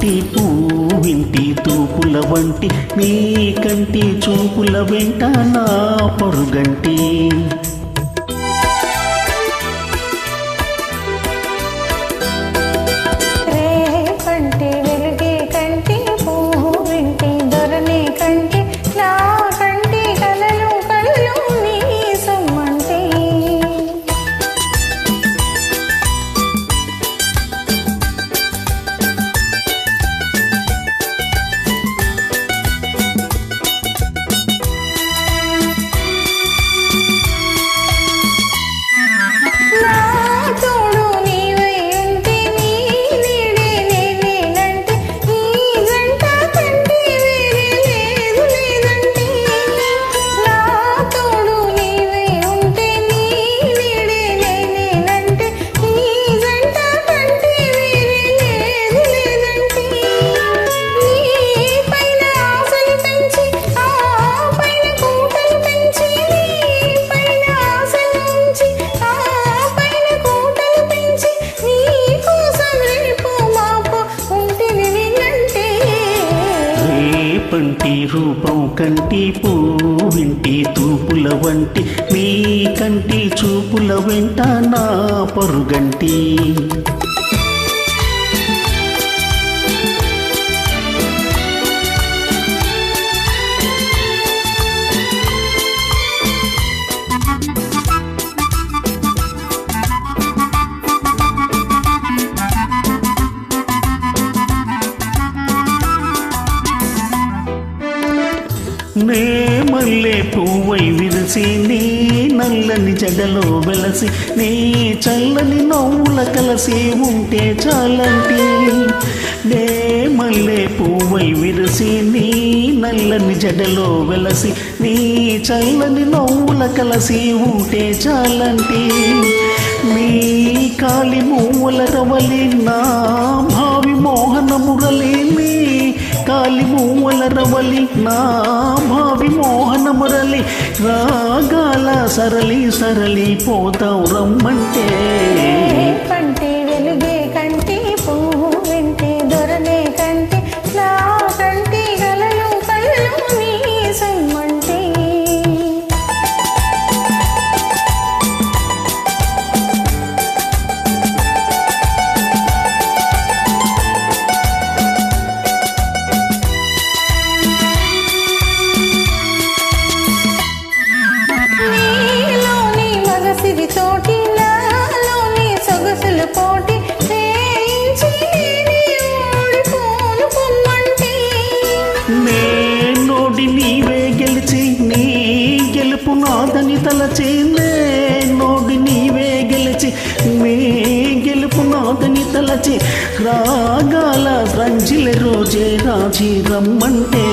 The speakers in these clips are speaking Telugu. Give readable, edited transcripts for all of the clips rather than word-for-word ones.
కంటి పూవింటి తూపుల వంటి నీ కంటి చూపుల వెంట నా పరుగంటి పంటి రూపం కంటి పూవింటి తూపుల వంటి మీ కంటి చూపుల వెంట నా పరుగంటి నే మల్లె పువ్వై విరిసి నీ నల్లని జడలో వెలసి నీ చల్లని నవ్వుల కలసి ఉంటే చాలంటి నే మల్లె పువ్వై విరిసి నీ నల్లని జడలో వెలసి నీ చల్లని నవ్వుల కలసి ఉంటే చాలంటి నీ కాలి మూవల రవలి నా భావి మోహన మురళి నీ కాలి మూవల రవలి నా భావి మోహన మురళి రాగాల సరళి సరళి పోతావు రమ్మంటే పంటి వెలుగే కంటి పువ్వు వెంటి దొరనే కంటి నా కంటి గలలు కళ్ళు నీ సమ్మంటే నీవే గెలిచి నీ గెలుపు నాదని తలచి నోడి నీవే గెలిచి నీ గెలుపు నాదని తలచి రాగాల రంజిల రోజే రాజీ రమ్మంటే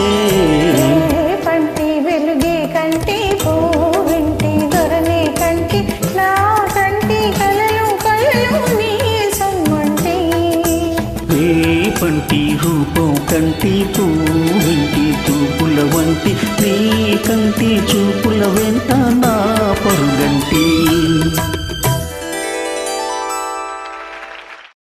పంటి వెలుగే కంటి పూవింటి దొరనే కంటి నా కంటి కలలు కళ్ళు నీ సమ్మంటే పంటి రూపం కంటి పూవింటి తూపుల వంటి నీ కంటి చూపుల వెంట నా పరుగంటి